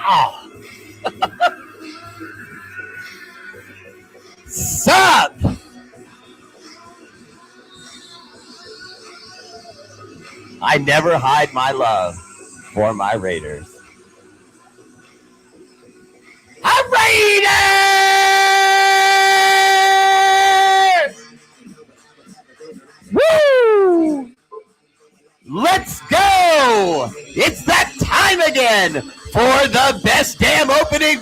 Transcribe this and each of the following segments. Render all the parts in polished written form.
Oh. Sup? I never hide my love for my Raiders. Raiders! Woo! Let's go! It's that time again for the best damn opening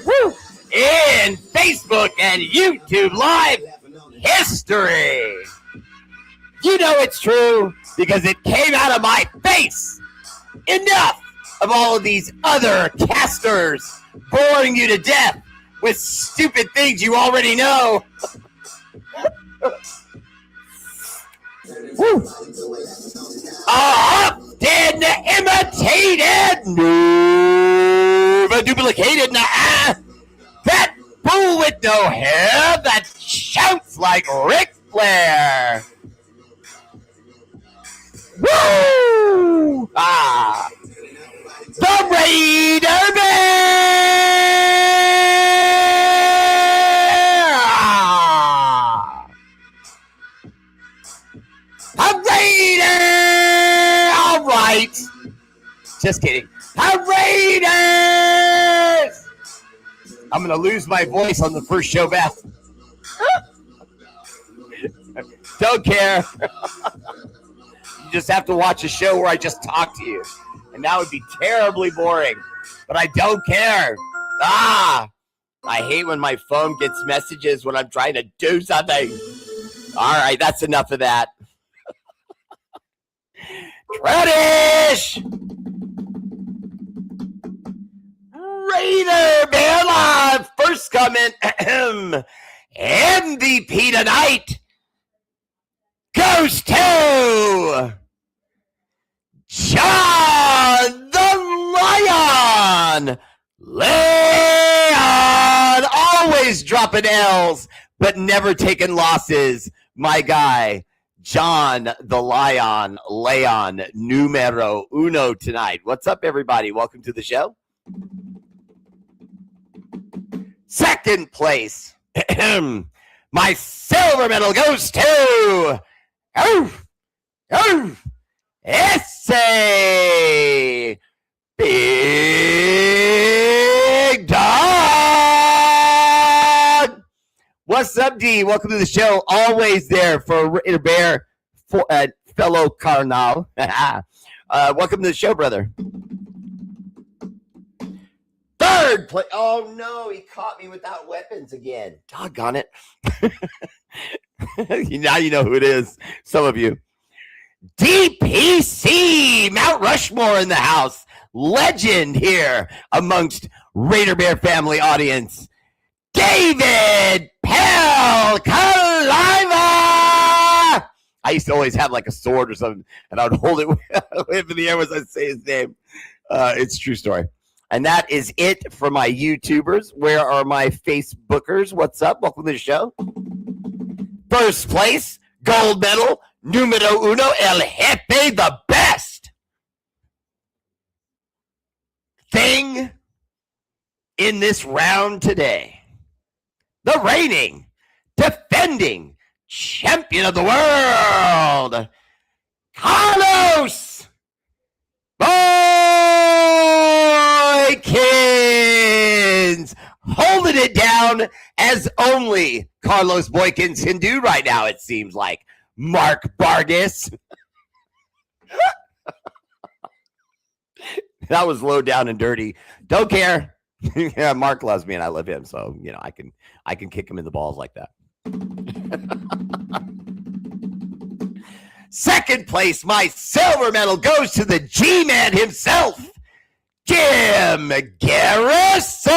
in Facebook and YouTube Live history. You know it's true because it came out of my face. Enough of all of these other casters boring you to death with stupid things you already know. Often imitated, never duplicated. That fool with no hair that shouts like Ric Flair. Woo! The R8RBEAR! R8RBEAR! All right. Just kidding. R8RBEAR! I'm going to lose my voice on the first show back. Don't care. You just have to watch a show where I just talk to you. And that would be terribly boring. But I don't care. I hate when my phone gets messages when I'm trying to do something. All right, that's enough of that. Tradish! R8RBEAR Live. First comment. MVP tonight goes to John the Lion. Leon, always dropping L's, but never taking losses. My guy, John the Lion, Leon, numero uno tonight. What's up, everybody? Welcome to the show. Second place, my silver medal goes to Essay Big Dog. What's up, D? Welcome to the show. Always there for R8RBEAR, for fellow Carnal. Welcome to the show, brother. Third place. Oh no, he caught me without weapons again. Doggone it. Now you know who it is. Some of you. DPC, Mount Rushmore in the house. Legend here amongst R8RBEAR family audience. David Pelcaliva. I used to always have like a sword or something, and I would hold it in the air as I say his name. It's a true story. And that is it for my YouTubers. Where are my Facebookers? What's up? Welcome to the show. First place, gold medal, numero uno, El Jefe, the best thing in this round today. The reigning, defending champion of the world, Carlos Boykins, holding it down as only Carlos Boykins can do right now, it seems like. Mark Vargas. That was low down and dirty. Don't care. Yeah, Mark loves me and I love him, so you know I can kick him in the balls like that. Second place, my silver medal goes to the G-Man himself, Jim Garrison.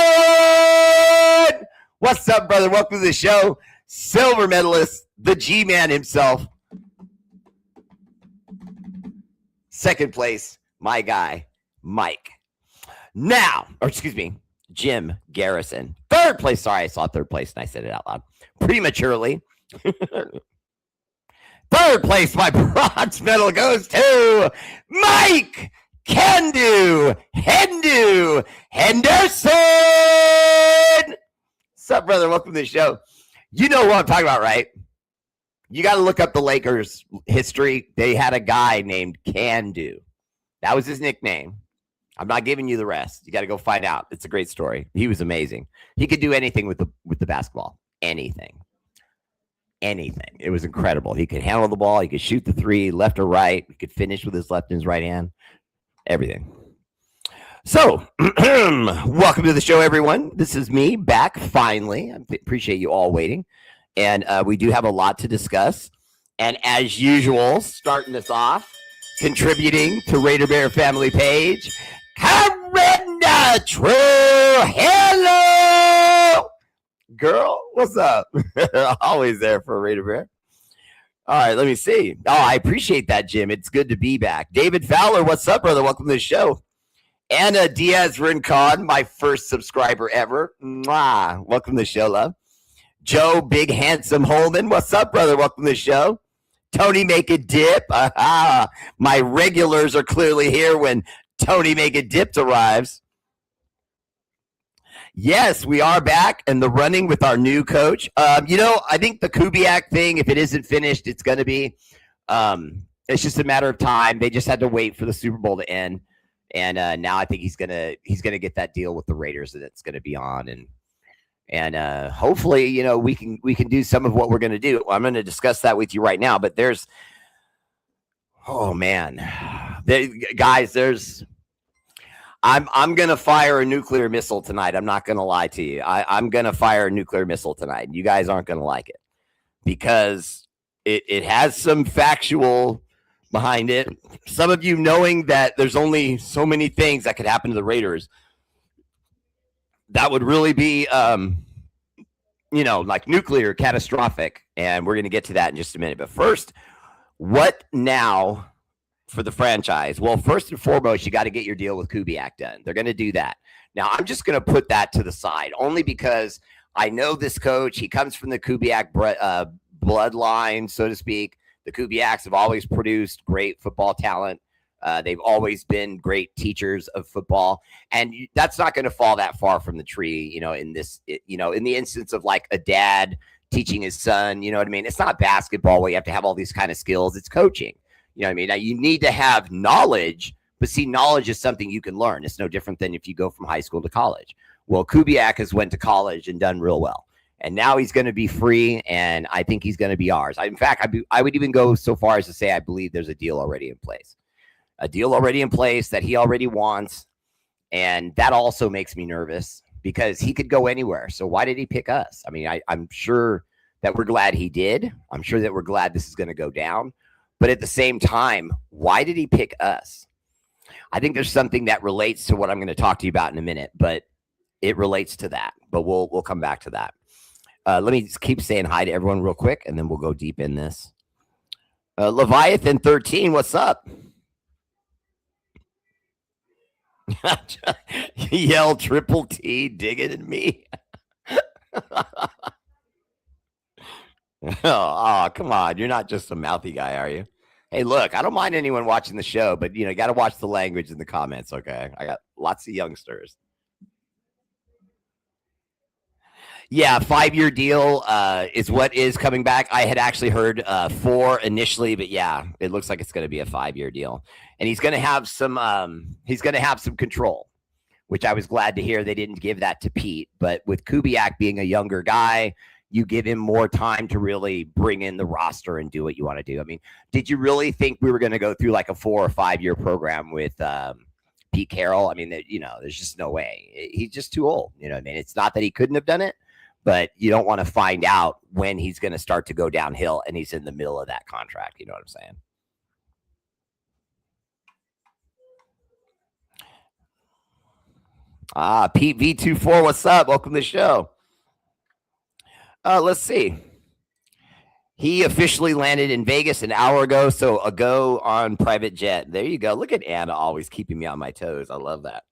What's up, brother? Welcome to the show. Silver medalist, the G-Man himself. Second place, my guy, Mike. Now, or excuse me, Jim Garrison. Third place, sorry, I saw third place and I said it out loud prematurely. Third place, my bronze medal goes to Mike Can do, Henderson. What's up, brother? Welcome to the show. You know what I'm talking about, right? You got to look up the Lakers history. They had a guy named Can Do. That was his nickname. I'm not giving you the rest. You got to go find out. It's a great story. He was amazing. He could do anything with the basketball. Anything. It was incredible. He could handle the ball. He could shoot the three, left or right. He could finish with his left and his right hand. Everything. So, welcome to the show, everyone. This is me back finally. I appreciate you all waiting. And we do have a lot to discuss. And as usual, starting this off, contributing to R8RBEAR family page, Corinna True. Hello, girl. What's up? Always there for R8RBEAR. All right, let me see. Oh, I appreciate that, Jim. It's good to be back. David Fowler, what's up, brother? Welcome to the show. Anna Diaz Rincon, my first subscriber ever. Mwah. Welcome to the show, love. Joe Big Handsome Holman, what's up, brother? Welcome to the show. Tony Make a Dip. Aha. My regulars are clearly here when Tony Make a Dip arrives. Yes, we are back in the running with our new coach. I think the Kubiak thing, if it isn't finished, it's going to be. It's just a matter of time. They just had to wait for the Super Bowl to end, and now I think he's gonna get that deal with the Raiders that it's going to be on, and hopefully, we can do some of what we're going to do. I'm going to discuss that with you right now. But I'm going to fire a nuclear missile tonight. I'm not going to lie to you. I'm going to fire a nuclear missile tonight. You guys aren't going to like it because it has some factual behind it. Some of you knowing that there's only so many things that could happen to the Raiders that would really be, like nuclear catastrophic. And we're going to get to that in just a minute. But first, what now for the franchise? Well, first and foremost, you got to get your deal with Kubiak done. They're going to do that. Now, I'm just going to put that to the side only because I know this coach. He comes from the Kubiak bloodline, so to speak. The Kubiaks have always produced great football talent. They've always been great teachers of football, and that's not going to fall that far from the tree, in the instance of like a dad teaching his son, you know what I mean? It's not basketball where you have to have all these kind of skills. It's coaching. You know what I mean? Now, you need to have knowledge, but see, knowledge is something you can learn. It's no different than if you go from high school to college. Well, Kubiak has went to college and done real well. And now he's going to be free, and I think he's going to be ours. In fact, I would even go so far as to say I believe there's a deal already in place. A deal already in place that he already wants, and that also makes me nervous because he could go anywhere. So why did he pick us? I mean, I'm sure that we're glad he did. I'm sure that we're glad this is going to go down. But at the same time, why did he pick us? I think there's something that relates to what I'm going to talk to you about in a minute, but it relates to that. But we'll come back to that. Let me just keep saying hi to everyone real quick, and then we'll go deep in this. Leviathan 13, what's up? Yell Triple T, dig it at me. Oh, come on. You're not just a mouthy guy, are you? Hey, look, I don't mind anyone watching the show, but, you got to watch the language in the comments, okay? I got lots of youngsters. Yeah, 5-year deal is what is coming back. I had actually heard 4 initially, but yeah, it looks like it's going to be a 5-year deal. And he's going to have some control, which I was glad to hear they didn't give that to Pete. But with Kubiak being a younger guy, you give him more time to really bring in the roster and do what you want to do. I mean, did you really think we were going to go through like a 4 or 5-year program with Pete Carroll? I mean, there's just no way. He's just too old. You know what I mean? It's not that he couldn't have done it, but you don't want to find out when he's going to start to go downhill and he's in the middle of that contract. You know what I'm saying? Pete V24, what's up? Welcome to the show. Let's see. He officially landed in Vegas an hour ago, so a go on private jet. There you go. Look at Anna always keeping me on my toes. I love that.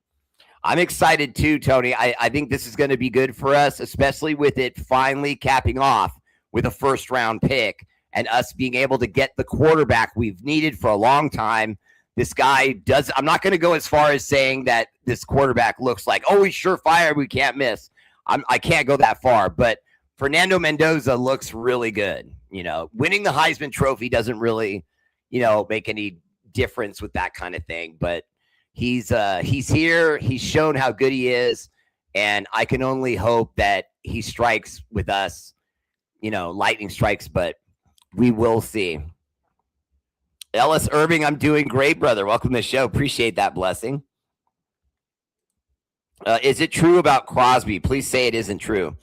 I'm excited too, Tony. I think this is going to be good for us, especially with it finally capping off with a first-round pick and us being able to get the quarterback we've needed for a long time This guy does. I'm not going to go as far as saying that this quarterback looks like, oh, he's surefire, we can't miss. I can't go that far, but Fernando Mendoza looks really good. Winning the Heisman Trophy doesn't really, make any difference with that kind of thing. But he's here. He's shown how good he is, and I can only hope that he strikes with us. Lightning strikes, but we will see. Ellis Irving, I'm doing great, brother. Welcome to the show. Appreciate that blessing. Is it true about Crosby? Please say it isn't true.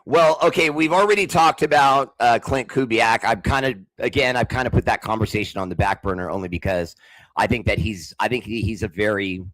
Well, okay, we've already talked about Clint Kubiak. I've kind of put that conversation on the back burner only because I think he's a very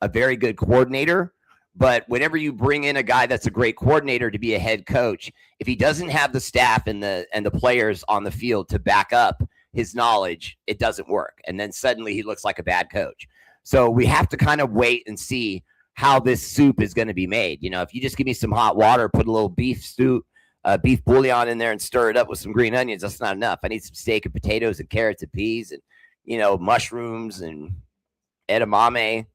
good coordinator. But whenever you bring in a guy that's a great coordinator to be a head coach, if he doesn't have the staff and the players on the field to back up his knowledge, it doesn't work. And then suddenly he looks like a bad coach. So we have to kind of wait and see how this soup is going to be made. If you just give me some hot water, put a little beef bouillon in there and stir it up with some green onions, that's not enough. I need some steak and potatoes and carrots and peas and, mushrooms and edamame.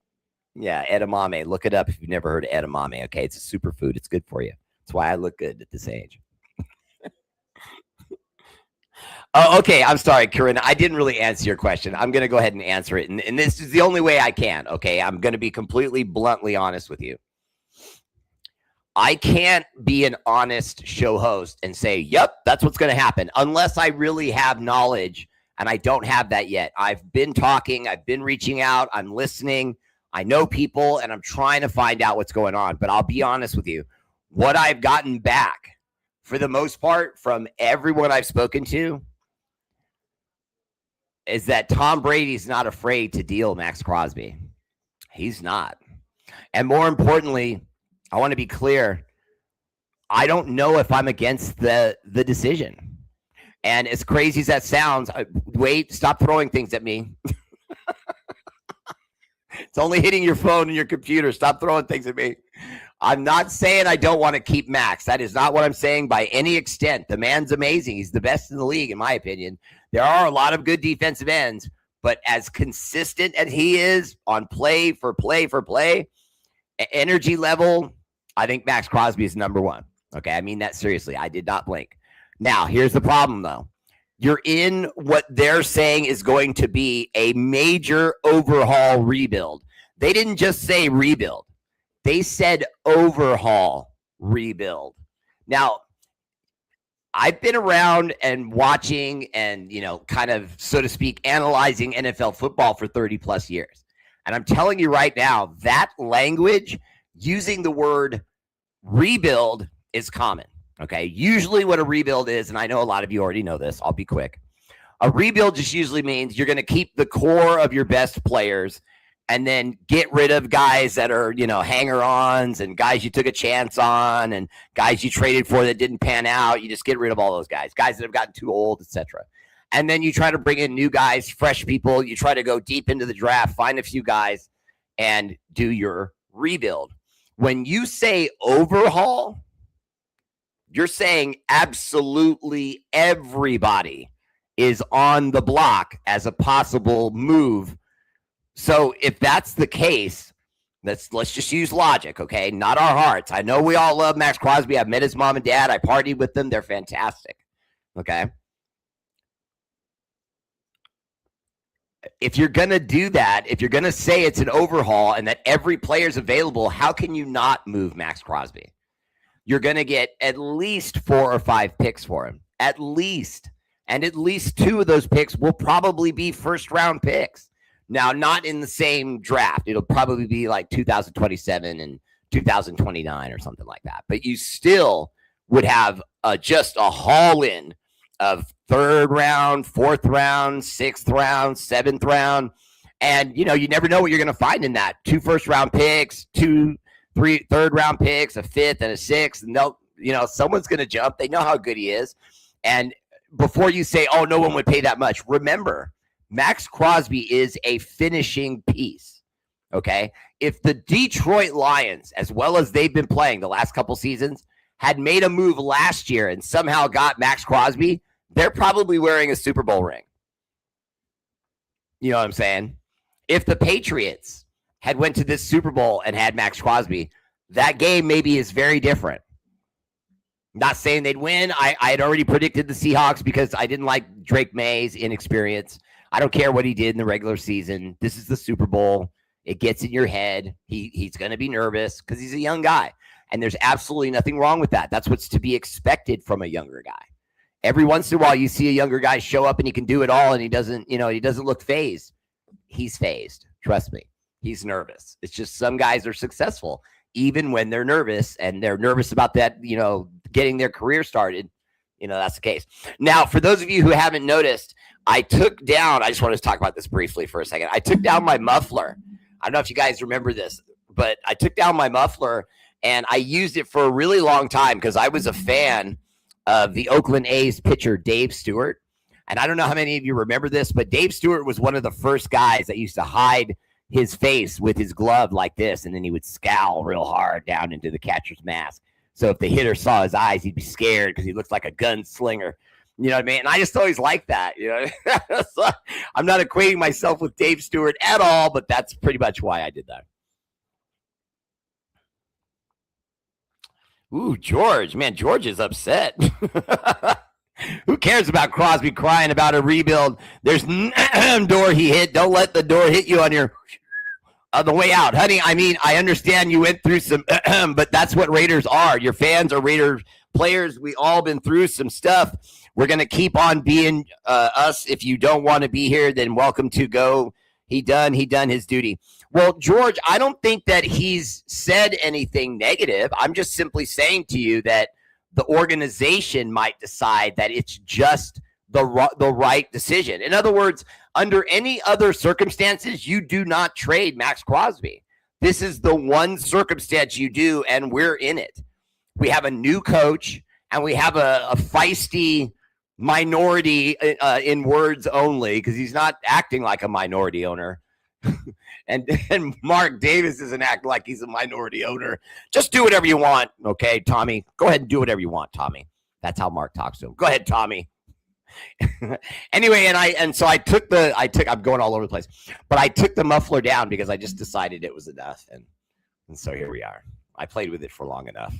Yeah, edamame. Look it up if you've never heard of edamame. Okay, it's a superfood. It's good for you. That's why I look good at this age. Oh, okay. I'm sorry, Corinne. I didn't really answer your question. I'm going to go ahead and answer it. And this is the only way I can. Okay. I'm going to be completely bluntly honest with you. I can't be an honest show host and say, yep, that's what's going to happen unless I really have knowledge. And I don't have that yet. I've been talking. I've been reaching out. I'm listening. I know people and I'm trying to find out what's going on. But I'll be honest with you. What I've gotten back for the most part from everyone I've spoken to is that Tom Brady's not afraid to deal Max Crosby. He's not. And more importantly, I want to be clear. I don't know if I'm against the decision. And as crazy as that sounds, wait, stop throwing things at me. It's only hitting your phone and your computer. Stop throwing things at me. I'm not saying I don't want to keep Max. That is not what I'm saying by any extent. The man's amazing. He's the best in the league, in my opinion. There are a lot of good defensive ends, but as consistent as he is on play for play, energy level, I think Max Crosby is number one. Okay, I mean that seriously. I did not blink. Now, here's the problem, though. You're in what they're saying is going to be a major overhaul rebuild. They didn't just say rebuild. They said overhaul rebuild. Now, I've been around and watching and, kind of, so to speak, analyzing NFL football for 30 plus years. And I'm telling you right now, that language, using the word rebuild, is common. Okay. Usually what a rebuild is, and I know a lot of you already know this, I'll be quick. A rebuild just usually means you're going to keep the core of your best players and then get rid of guys that are, hanger-ons and guys you took a chance on and guys you traded for that didn't pan out. You just get rid of all those guys that have gotten too old, etc. And then you try to bring in new guys, fresh people. You try to go deep into the draft, find a few guys, and do your rebuild. When you say overhaul, you're saying absolutely everybody is on the block as a possible move. So if that's the case, let's just use logic, okay? Not our hearts. I know we all love Max Crosby. I've met his mom and dad. I partied with them. They're fantastic, okay? If you're going to do that, if you're going to say it's an overhaul and that every player's available, how can you not move Max Crosby? You're going to get at least 4 or 5 picks for him, at least. And at least 2 of those picks will probably be first-round picks. Now, not in the same draft. It'll probably be like 2027 and 2029 or something like that. But you still would have just a haul-in of 3rd round, 4th round, 6th round, 7th round. And, you never know what you're going to find in that. 2 first-round picks, 2 third-round picks, a 5th and a 6th. And they'll, someone's going to jump. They know how good he is. And before you say, oh, no one would pay that much, remember, Max Crosby is a finishing piece, okay? If the Detroit Lions, as well as they've been playing the last couple seasons, had made a move last year and somehow got Max Crosby, they're probably wearing a Super Bowl ring. You know what I'm saying? If the Patriots had went to this Super Bowl and had Max Crosby, that game maybe is very different. Not saying they'd win. I had already predicted the Seahawks because I didn't like Drake May's inexperience. I don't care what he did in the regular season. This is the Super Bowl. It gets in your head. He's going to be nervous because he's a young guy. And there's absolutely nothing wrong with that. That's what's to be expected from a younger guy. Every once in a while, you see a younger guy show up and he can do it all and he doesn't look phased. He's phased. Trust me. He's nervous. It's just some guys are successful even when they're nervous, and they're nervous about that, getting their career started. That's the case. Now, for those of you who haven't noticed, I just want to talk about this briefly for a second. I took down my muffler. I don't know if you guys remember this, but I took down my muffler and I used it for a really long time because I was a fan of the Oakland A's pitcher, Dave Stewart. And I don't know how many of you remember this, but Dave Stewart was one of the first guys that used to hide his face with his glove like this, and then he would scowl real hard down into the catcher's mask. So if the hitter saw his eyes, he'd be scared because he looks like a gunslinger. You know what I mean? And I just always liked that. So I'm not equating myself with Dave Stewart at all, but that's pretty much why I did that. Ooh, George. Man, George is upset. Who cares about Crosby crying about a rebuild? There's door he hit. Don't let the door hit you on the way out. Honey, I mean, I understand you went through some, but that's what Raiders are. Your fans are Raiders players. We all been through some stuff. We're going to keep on being us. If you don't want to be here, then welcome to go. He done his duty. Well, George, I don't think that he's said anything negative. I'm just simply saying to you that the organization might decide that it's just the right decision. In other words, under any other circumstances, you do not trade Max Crosby. This is the one circumstance you do, and we're in it. We have a new coach, and we have a feisty minority in words only, because he's not acting like a minority owner. And Mark Davis isn't acting like he's a minority owner. Just do whatever you want, okay, Tommy? Go ahead and do whatever you want, Tommy. That's how Mark talks to him. Go ahead, Tommy. Anyway, I'm going all over the place, but I took the muffler down because I just decided it was enough, and so here we are. I played with it for long enough.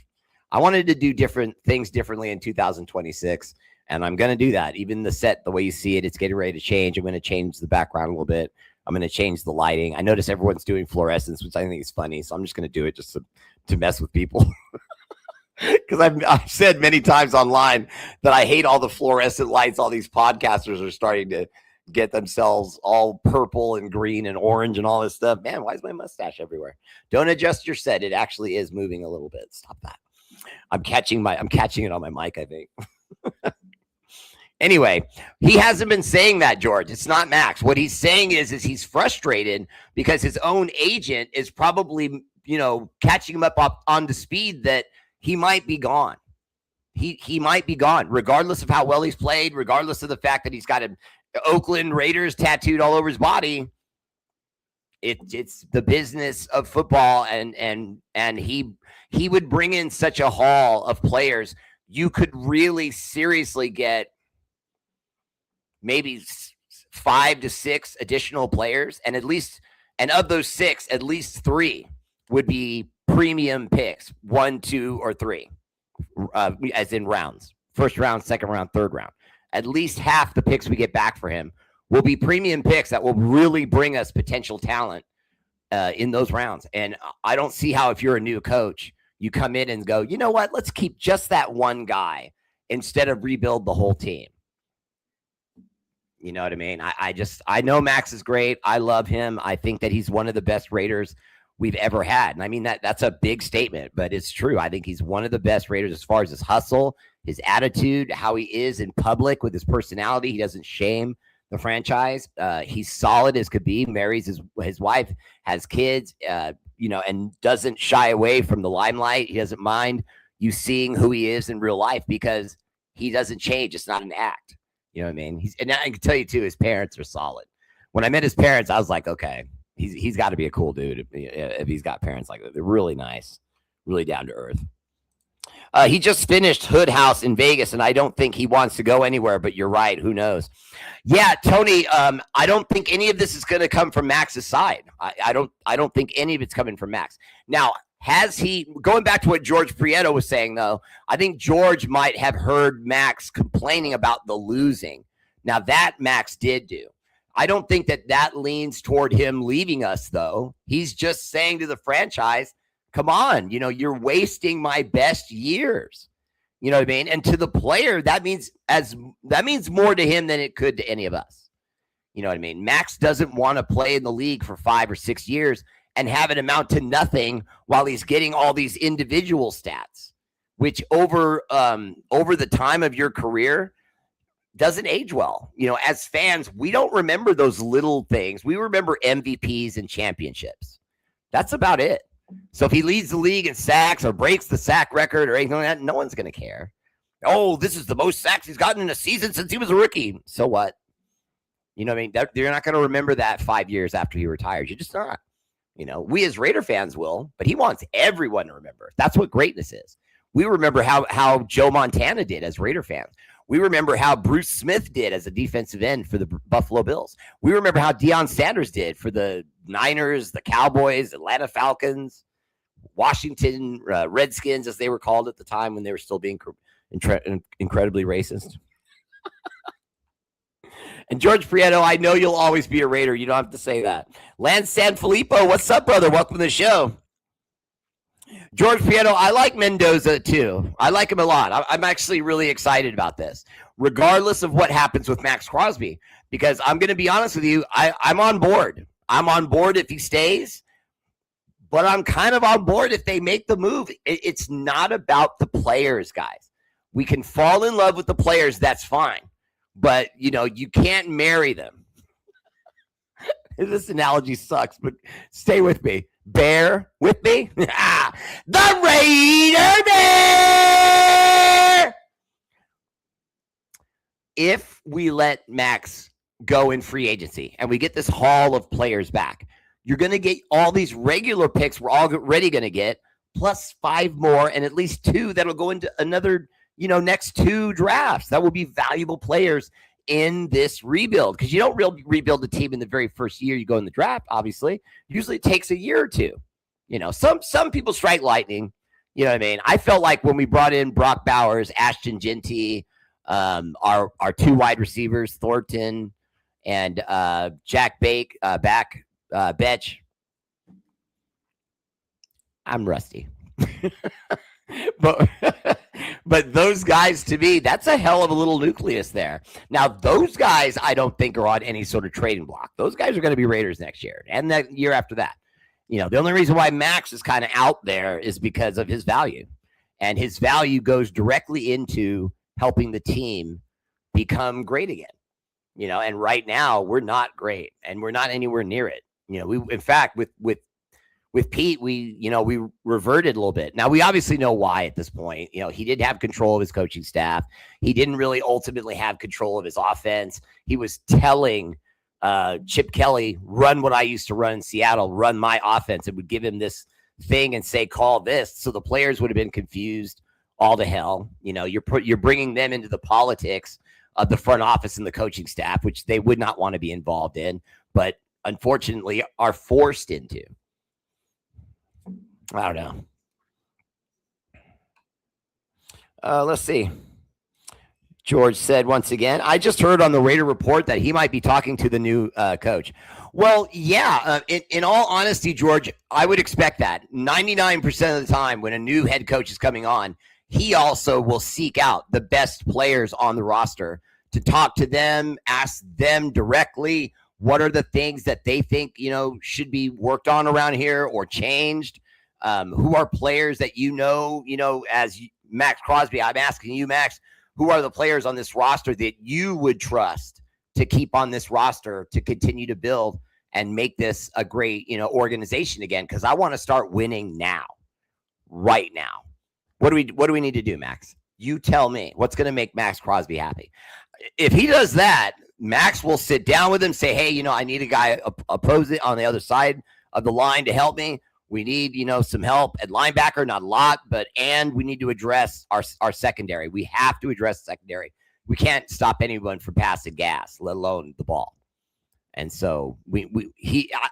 I wanted to do different things differently in 2026, and I'm going to do that. Even the set, the way you see it, it's getting ready to change. I'm going to change the background a little bit. I'm going to change the lighting. I notice everyone's doing fluorescence, which I think is funny, so I'm just going to do it just to mess with people. Because I've said many times online that I hate all the fluorescent lights. All these podcasters are starting to get themselves all purple and green and orange and all this stuff. Man, why is my mustache everywhere? Don't adjust your set. It actually is moving a little bit. Stop that. I'm catching it on my mic, I think. Anyway, he hasn't been saying that, George. It's not Max. What he's saying is he's frustrated because his own agent is probably, catching him up on the speed that he might be gone. He might be gone, regardless of how well he's played, regardless of the fact that he's got an Oakland Raiders tattooed all over his body. It's the business of football, and he would bring in such a haul of players. You could really seriously get maybe 5 to 6 additional players, and of those 6, at least 3 would be premium picks, 1, 2, or 3, as in rounds. First round, second round, third round. At least half the picks we get back for him will be premium picks that will really bring us potential talent in those rounds. And I don't see how, if you're a new coach, you come in and go, you know what, let's keep just that one guy instead of rebuild the whole team. You know what I mean? I know Max is great. I love him. I think that he's one of the best Raiders we've ever had. And I mean, that's a big statement, but it's true. I think he's one of the best Raiders as far as his hustle, his attitude, how he is in public with his personality. He doesn't shame the franchise. He's solid as could be, marries his wife, has kids, and doesn't shy away from the limelight. He doesn't mind you seeing who he is in real life because he doesn't change. It's not an act. You know what I mean? And I can tell you too, his parents are solid. When I met his parents, I was like, okay, he's got to be a cool dude if he's got parents like that. They're really nice, really down to earth. He just finished Hood House in Vegas, and I don't think he wants to go anywhere. But you're right. Who knows? Yeah, Tony. I don't think any of this is going to come from Max's side. I don't think any of it's coming from Max. Now, has he, going back to what George Prieto was saying, though, I think George might have heard Max complaining about the losing. Now, that Max did do. I don't think that leans toward him leaving us, though. He's just saying to the franchise, come on, you're wasting my best years. You know what I mean? And to the player, that means more to him than it could to any of us. You know what I mean? Max doesn't want to play in the league for 5 or 6 years and have it amount to nothing while he's getting all these individual stats, which over the time of your career doesn't age well. As fans, we don't remember those little things. We remember MVPs and championships. That's about it. So if he leads the league in sacks or breaks the sack record or anything like that, no one's going to care. Oh, this is the most sacks he's gotten in a season since he was a rookie. So what? You know what I mean? You're not going to remember that 5 years after he retires. You're just not. We as Raider fans will, but he wants everyone to remember. That's what greatness is. We remember how Joe Montana did as Raider fans. We remember how Bruce Smith did as a defensive end for the Buffalo Bills. We remember how Deion Sanders did for the Niners, the Cowboys, Atlanta Falcons, Washington Redskins, as they were called at the time when they were still being incredibly racist. And George Prieto, I know you'll always be a Raider. You don't have to say that. Lance Sanfilippo, what's up, brother? Welcome to the show. George Prieto, I like Mendoza too. I like him a lot. I'm actually really excited about this, regardless of what happens with Max Crosby, because I'm going to be honest with you. I'm on board. I'm on board if he stays, but I'm kind of on board if they make the move. It's not about the players, guys. We can fall in love with the players. That's fine. But, you can't marry them. This analogy sucks, but stay with me. Bear with me. The R8RBEAR. If we let Max go in free agency and we get this haul of players back, you're going to get all these regular picks we're already going to get, plus 5 more and at least 2 that'll go into another next 2 drafts. That will be valuable players in this rebuild, because you don't rebuild a team in the very first year you go in the draft. Obviously, usually it takes a year or 2. Some people strike lightning. You know what I mean? I felt like when we brought in Brock Bowers, Ashton Genty, our 2 wide receivers, Thornton and Jack Betch. I'm rusty. But those guys, to me, that's a hell of a little nucleus there. Now, those guys I don't think are on any sort of trading block. Those guys are going to be Raiders next year and the year after that. The only reason why Max is kind of out there is because of his value. And his value goes directly into helping the team become great again. And right now we're not great and we're not anywhere near it. We, in fact, with Pete, we reverted a little bit. Now, we obviously know why at this point. He didn't have control of his coaching staff. He didn't really ultimately have control of his offense. He was telling Chip Kelly, run what I used to run in Seattle, run my offense. It would give him this thing and say, call this. So the players would have been confused all to hell. You're bringing them into the politics of the front office and the coaching staff, which they would not want to be involved in, but unfortunately are forced into. I don't know. Let's see. George said once again, I just heard on the Raider Report that he might be talking to the new coach. Well, yeah, in all honesty, George, I would expect that. 99% of the time when a new head coach is coming on, he also will seek out the best players on the roster to talk to them, ask them directly what are the things that they think, should be worked on around here or changed. Who are players that as Max Crosby, I'm asking you, Max, who are the players on this roster that you would trust to keep on this roster to continue to build and make this a great, organization again? Because I want to start winning now, right now. What do we need to do, Max? You tell me what's going to make Max Crosby happy. If he does that, Max will sit down with him, say, hey, I need a guy opposite on the other side of the line to help me. We need, some help at linebacker, not a lot, and we need to address our secondary. We have to address the secondary. We can't stop anyone from passing gas, let alone the ball. And so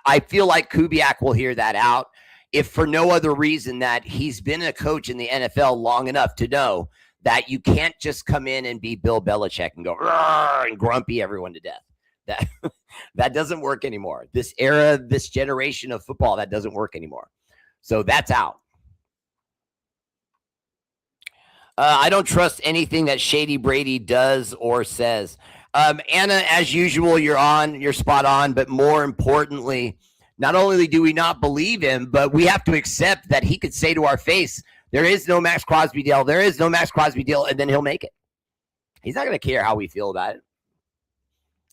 I feel like Kubiak will hear that out, if for no other reason that he's been a coach in the NFL long enough to know that you can't just come in and be Bill Belichick and go and grumpy everyone to death. That doesn't work anymore. This era, this generation of football, that doesn't work anymore. So that's out. I don't trust anything that Shady Brady does or says. Anna, as usual, you're spot on. But more importantly, not only do we not believe him, but we have to accept that he could say to our face, there is no Max Crosby deal. There is no Max Crosby deal. And then he'll make it. He's not going to care how we feel about it.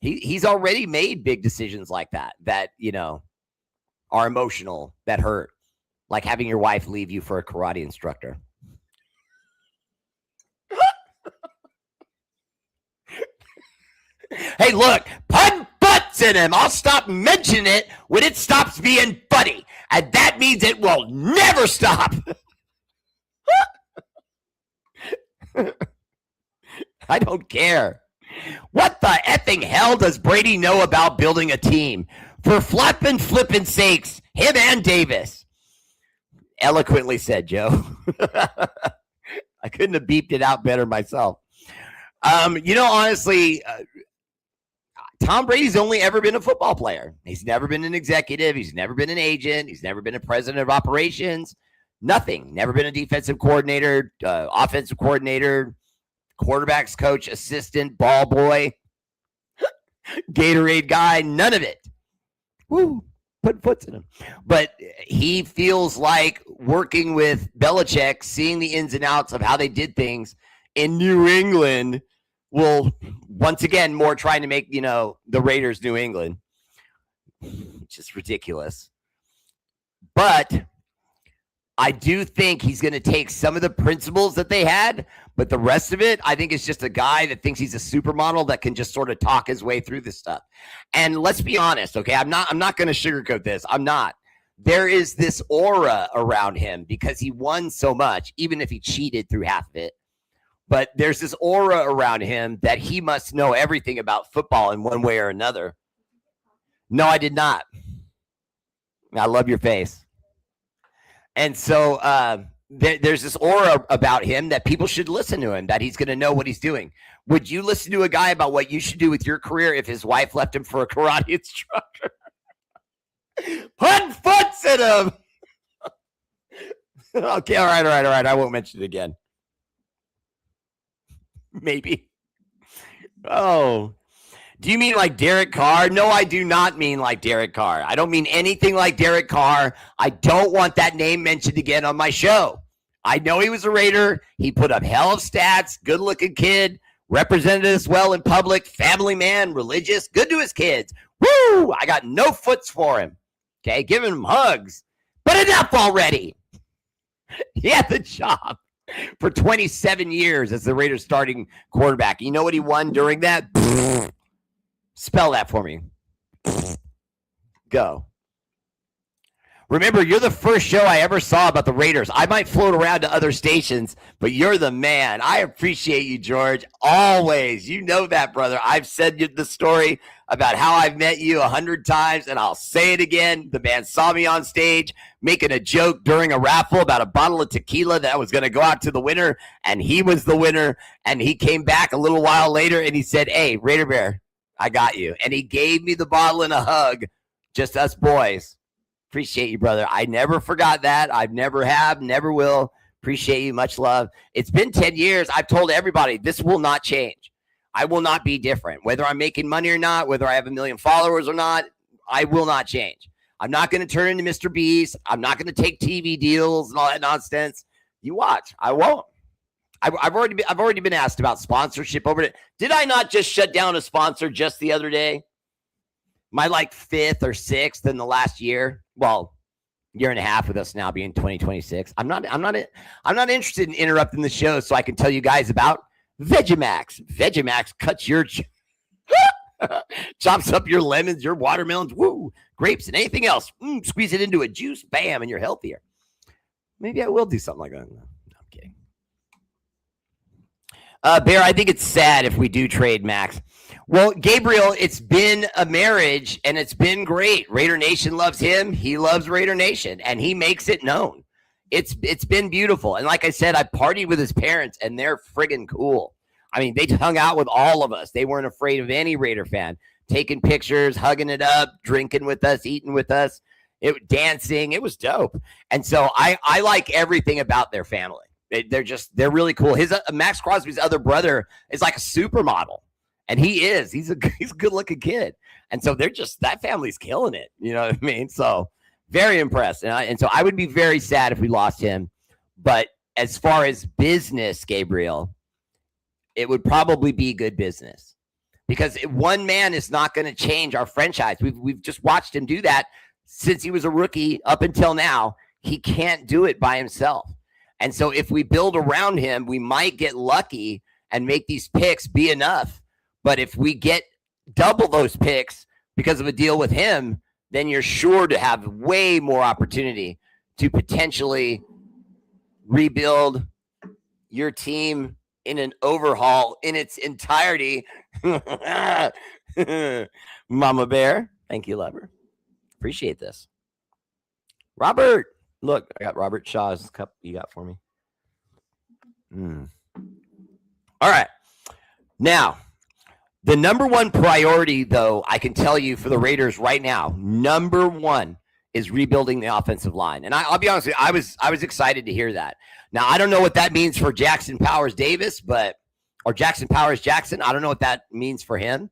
He's already made big decisions like that are emotional, that hurt. Like having your wife leave you for a karate instructor. Hey, look, pun butts in him. I'll stop mentioning it when it stops being funny. And that means it will never stop. I don't care. What the effing hell does Brady know about building a team? For flippin' sakes, him and Davis. Eloquently said, Joe. I couldn't have beeped it out better myself. Honestly, Tom Brady's only ever been a football player. He's never been an executive. He's never been an agent. He's never been a president of operations. Nothing. Never been a defensive coordinator, offensive coordinator, quarterback's coach, assistant, ball boy, Gatorade guy. None of it. Woo. Put foots in him. But he feels like working with Belichick, seeing the ins and outs of how they did things in New England, will once again more trying to make, the Raiders New England, which is ridiculous. But I do think he's going to take some of the principles that they had, but the rest of it, I think it's just a guy that thinks he's a supermodel that can just sort of talk his way through this stuff. And let's be honest, okay? I'm not going to sugarcoat this. I'm not. There is this aura around him because he won so much, even if he cheated through half of it. But there's this aura around him that he must know everything about football in one way or another. No, I did not. I love your face. And so there's this aura about him that people should listen to him, that he's going to know what he's doing. Would you listen to a guy about what you should do with your career if his wife left him for a karate instructor? Put foots in him. Okay, all right. I won't mention it again. Maybe. Oh. Do you mean like Derek Carr? No, I do not mean like Derek Carr. I don't mean anything like Derek Carr. I don't want that name mentioned again on my show. I know he was a Raider. He put up hell of stats. Good-looking kid. Represented us well in public. Family man. Religious. Good to his kids. Woo! I got no foots for him. Okay? Giving him hugs. But enough already. He had the job for 27 years as the Raiders starting quarterback. You know what he won during that? Spell that for me. Go. Remember, you're the first show I ever saw about the Raiders. I might float around to other stations, but you're the man. I appreciate you, George. Always. You know that, brother. I've said the story about how I've met you 100 times, and I'll say it again. The man saw me on stage making a joke during a raffle about a bottle of tequila that was going to go out to the winner, and he was the winner, and he came back a little while later, and he said, hey, Raider Bear, I got you. And he gave me the bottle and a hug, just us boys. Appreciate you, brother. I never forgot that. I never have, never will. Appreciate you. Much love. It's been 10 years. I've told everybody this will not change. I will not be different. Whether I'm making money or not, whether I have 1 million followers or not, I will not change. I'm not going to turn into Mr. Beast. I'm not going to take TV deals and all that nonsense. You watch. I won't. I've already been asked about sponsorship over it. Did I not just shut down a sponsor just the other day? My 5th or 6th in the last year. Well, year and a half with us now being 2026. I'm not interested in interrupting the show so I can tell you guys about Vegemax. Vegemax cuts your Chops up your lemons, your watermelons, woo, grapes, and anything else. Squeeze it into a juice, bam, and you're healthier. Maybe I will do something like that. No, I'm kidding. Bear, I think it's sad if we do trade Max. Well, Gabriel, it's been a marriage, and it's been great. Raider Nation loves him. He loves Raider Nation, and he makes it known. It's been beautiful. And like I said, I partied with his parents, and they're friggin' cool. I mean, they hung out with all of us. They weren't afraid of any Raider fan. Taking pictures, hugging it up, drinking with us, eating with us, dancing. It was dope. And so I like everything about their family. They're really cool. His Max Crosby's other brother is like a supermodel. And he is. He's a good looking kid. And so that family's killing it. You know what I mean? So very impressed. And so I would be very sad if we lost him. But as far as business, Gabriel, it would probably be good business. Because one man is not going to change our franchise. We've just watched him do that since he was a rookie up until now. He can't do it by himself. And so if we build around him, we might get lucky and make these picks be enough. But if we get double those picks because of a deal with him, then you're sure to have way more opportunity to potentially rebuild your team in an overhaul in its entirety. Mama Bear, thank you, lover. Appreciate this. Robert, look, I got Robert Shaw's cup you got for me. All right. Now, the number one priority, though, I can tell you for the Raiders right now, number one is rebuilding the offensive line. And I'll be honest with you, I was excited to hear that. Now, I don't know what that means for Jackson Powers Davis, or Jackson Powers Jackson. I don't know what that means for him.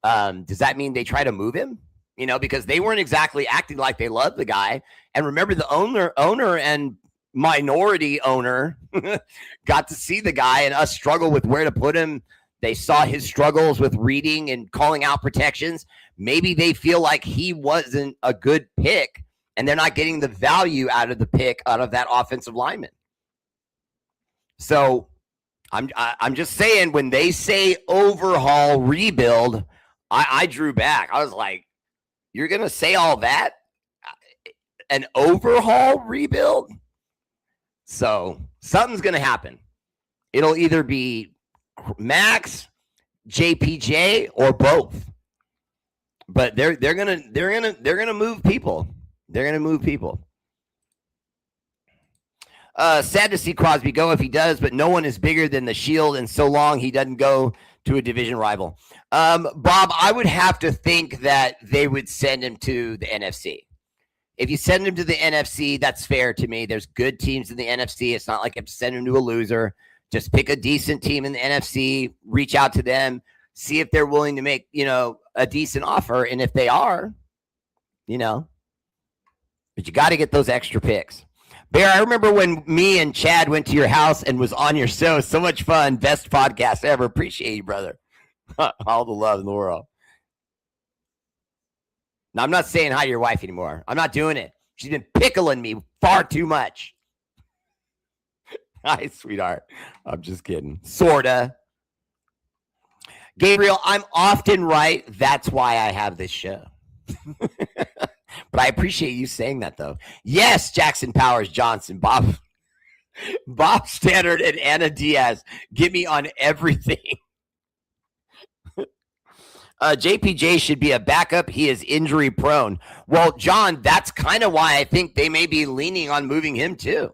Does that mean they try to move him? You know, because they weren't exactly acting like they loved the guy. And remember, the owner and minority owner got to see the guy and us struggle with where to put him. They saw his struggles with reading and calling out protections. Maybe they feel like he wasn't a good pick, and they're not getting the value out of the pick out of that offensive lineman. So I'm just saying, when they say overhaul, rebuild, I drew back. I was like, you're going to say all that? An overhaul, rebuild? So something's going to happen. It'll either be Max, JPJ, or both. But they're gonna move people. They're gonna move people. Sad to see Crosby go if he does, but no one is bigger than the Shield, and so long he doesn't go to a division rival. Bob, I would have to think that they would send him to the NFC. If you send him to the NFC, that's fair to me. There's good teams in the NFC. It's not like you have to send him to a loser. Just pick a decent team in the NFC, reach out to them, see if they're willing to make, a decent offer. And if they are, but you got to get those extra picks. Bear, I remember when me and Chad went to your house and was on your show. So much fun. Best podcast ever. Appreciate you, brother. All the love in the world. Now, I'm not saying hi to your wife anymore. I'm not doing it. She's been pickling me far too much. Hi, sweetheart. I'm just kidding. Sorta. Gabriel, I'm often right. That's why I have this show. But I appreciate you saying that, though. Yes, Jackson Powers Johnson, Bob Stannard, and Anna Diaz. Get me on everything. JPJ should be a backup. He is injury prone. Well, John, that's kind of why I think they may be leaning on moving him too.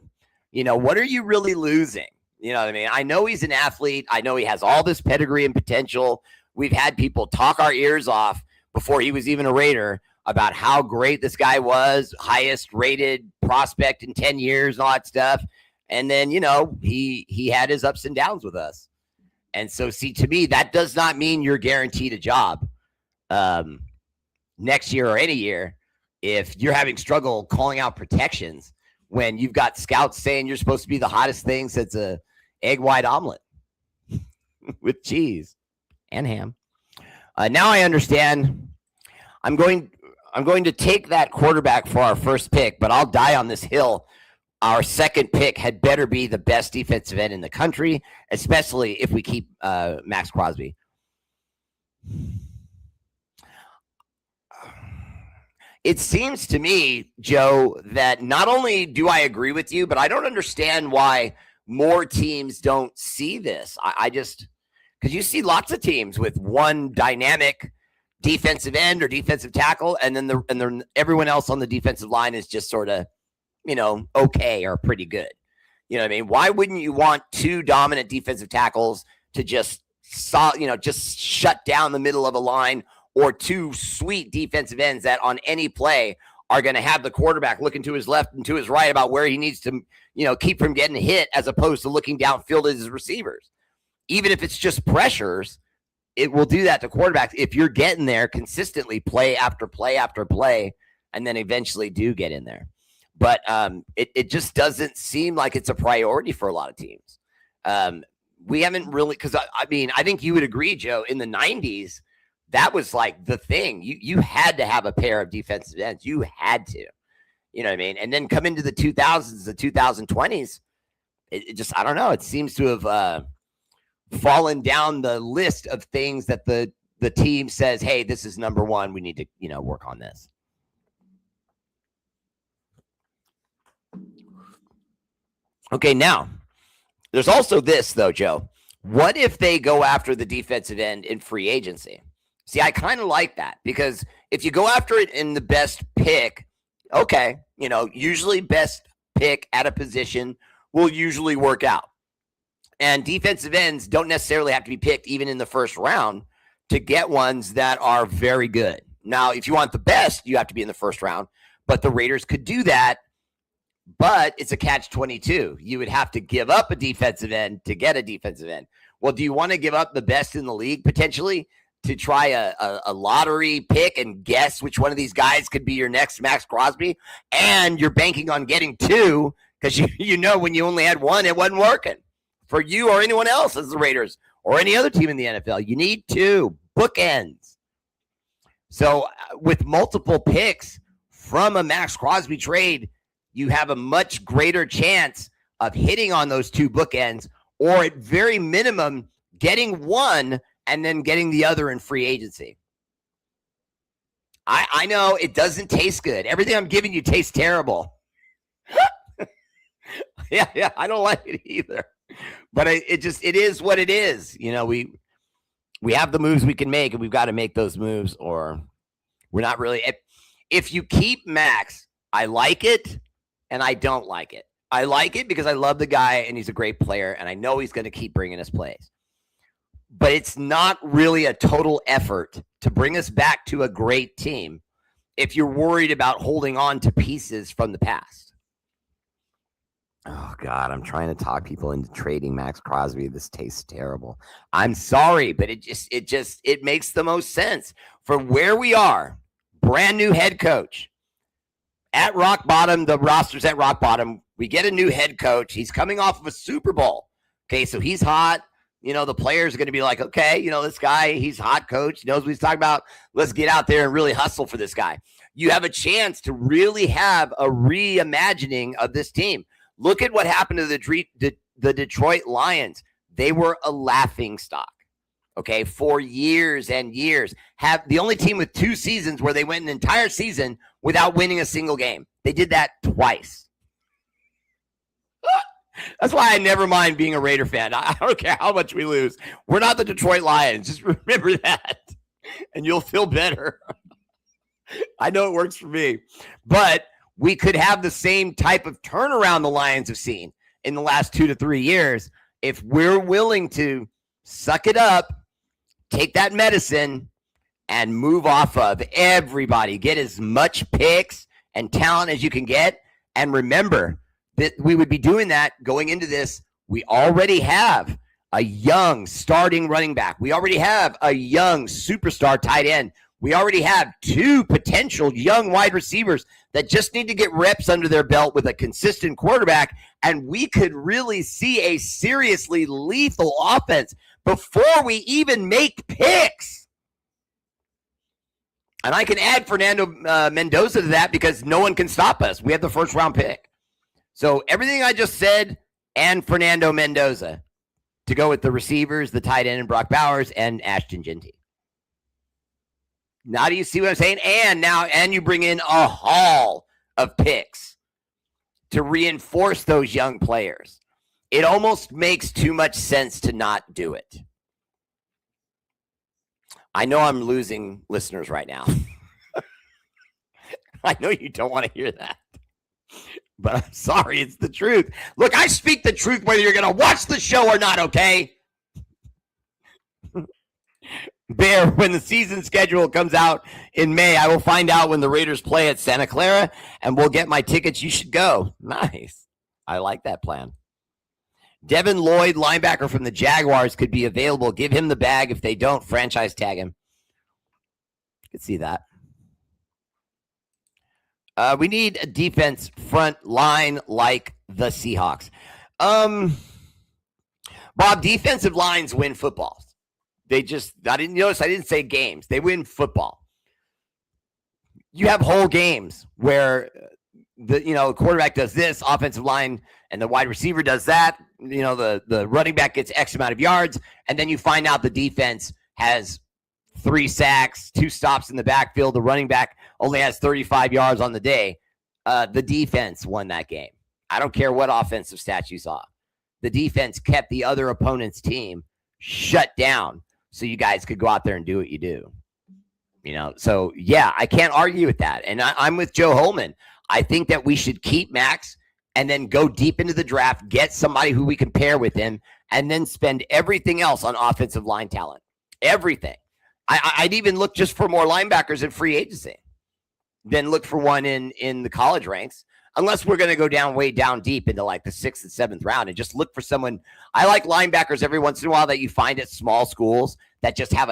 What are you really losing? You know what I mean? I know he's an athlete. I know he has all this pedigree and potential. We've had people talk our ears off before he was even a Raider about how great this guy was, highest rated prospect in 10 years and all that stuff. And then, he had his ups and downs with us. And so, see, to me, that does not mean you're guaranteed a job next year or any year if you're having struggle calling out protections when you've got scouts saying you're supposed to be the hottest thing since a egg white omelet with cheese and ham. Now I understand. I'm going to take that quarterback for our first pick, but I'll die on this hill. Our second pick had better be the best defensive end in the country, especially if we keep Max Crosby. It seems to me, Joe, that not only do I agree with you, but I don't understand why more teams don't see this. I just, because you see lots of teams with one dynamic defensive end or defensive tackle, and then everyone else on the defensive line is just sort of, okay or pretty good. You know what I mean? Why wouldn't you want two dominant defensive tackles to just shut down the middle of a line, or two sweet defensive ends that on any play are going to have the quarterback looking to his left and to his right about where he needs to, keep from getting hit, as opposed to looking downfield at his receivers. Even if it's just pressures, it will do that to quarterbacks if you're getting there consistently, play after play after play, and then eventually do get in there. But it just doesn't seem like it's a priority for a lot of teams. We haven't really, because I think you would agree, Joe, in the 90s, that was like the thing. You had to have a pair of defensive ends. You had to, you know what I mean? And then come into the 2000s, the 2020s, it just, I don't know. It seems to have fallen down the list of things that the team says, hey, this is number one. We need to, work on this. Okay, now, there's also this, though, Joe. What if they go after the defensive end in free agency? See, I kind of like that, because if you go after it in the best pick, okay, usually best pick at a position will usually work out. And defensive ends don't necessarily have to be picked even in the first round to get ones that are very good. Now, if you want the best, you have to be in the first round, but the Raiders could do that. But it's a catch-22. You would have to give up a defensive end to get a defensive end. Well, do you want to give up the best in the league potentially to try a lottery pick and guess which one of these guys could be your next Max Crosby? And you're banking on getting two, because when you only had one, it wasn't working for you or anyone else as the Raiders or any other team in the NFL. You need two bookends. So with multiple picks from a Max Crosby trade, you have a much greater chance of hitting on those two bookends, or at very minimum, getting one and then getting the other in free agency. I know it doesn't taste good. Everything I'm giving you tastes terrible. Yeah, I don't like it either. But it is what it is. We have the moves we can make, and we've got to make those moves, or we're not really. If you keep Max, I like it. And I don't like it. I like it because I love the guy and he's a great player, and I know he's going to keep bringing us plays. But it's not really a total effort to bring us back to a great team if you're worried about holding on to pieces from the past. Oh, God, I'm trying to talk people into trading Max Crosby. This tastes terrible. I'm sorry, but it makes the most sense for where we are. Brand new head coach. At rock bottom, the roster's at rock bottom. We get a new head coach. He's coming off of a Super Bowl. Okay, so he's hot. The players are going to be like, okay, this guy, he's hot coach. He knows what he's talking about. Let's get out there and really hustle for this guy. You have a chance to really have a reimagining of this team. Look at what happened to the Detroit Lions. They were a laughingstock. Okay, for years and years. Have the only team with 2 seasons where they went an entire season without winning a single game. They did that twice. That's why I never mind being a Raider fan. I don't care how much we lose. We're not the Detroit Lions. Just remember that, and you'll feel better. I know it works for me. But we could have the same type of turnaround the Lions have seen in the last 2 to 3 years if we're willing to suck it up, take that medicine, and move off of everybody. Get as much picks and talent as you can get. And remember that we would be doing that going into this. We already have a young starting running back. We already have a young superstar tight end. We already have 2 potential young wide receivers that just need to get reps under their belt with a consistent quarterback. And we could really see a seriously lethal offense before we even make picks. And I can add Fernando Mendoza to that because no one can stop us. We have the first round pick. So everything I just said and Fernando Mendoza to go with the receivers, the tight end, and Brock Bowers, and Ashton Genty. Now do you see what I'm saying? And you bring in a haul of picks to reinforce those young players. It almost makes too much sense to not do it. I know I'm losing listeners right now. I know you don't want to hear that. But I'm sorry, it's the truth. Look, I speak the truth whether you're going to watch the show or not, okay? Bear, when the season schedule comes out in May, I will find out when the Raiders play at Santa Clara, and we'll get my tickets. You should go. Nice. I like that plan. Devin Lloyd, linebacker from the Jaguars, could be available. Give him the bag. If they don't, franchise tag him. You can see that. We need a defense front line like the Seahawks. Bob, defensive lines win footballs. I didn't say games. They win football. You have whole games where the quarterback does this, offensive line, and the wide receiver does that. The running back gets X amount of yards, and then you find out the defense has 3 sacks, 2 stops in the backfield. The running back only has 35 yards on the day. The defense won that game. I don't care what offensive stats you saw. The defense kept the other opponent's team shut down so you guys could go out there and do what you do. So yeah, I can't argue with that. And I'm with Joe Holman. I think that we should keep Max and then go deep into the draft, get somebody who we can pair with him, and then spend everything else on offensive line talent. Everything. I'd even look just for more linebackers in free agency than look for one in the college ranks, unless we're going to go way down deep into like the 6th and 7th round and just look for someone. I like linebackers every once in a while that you find at small schools that just have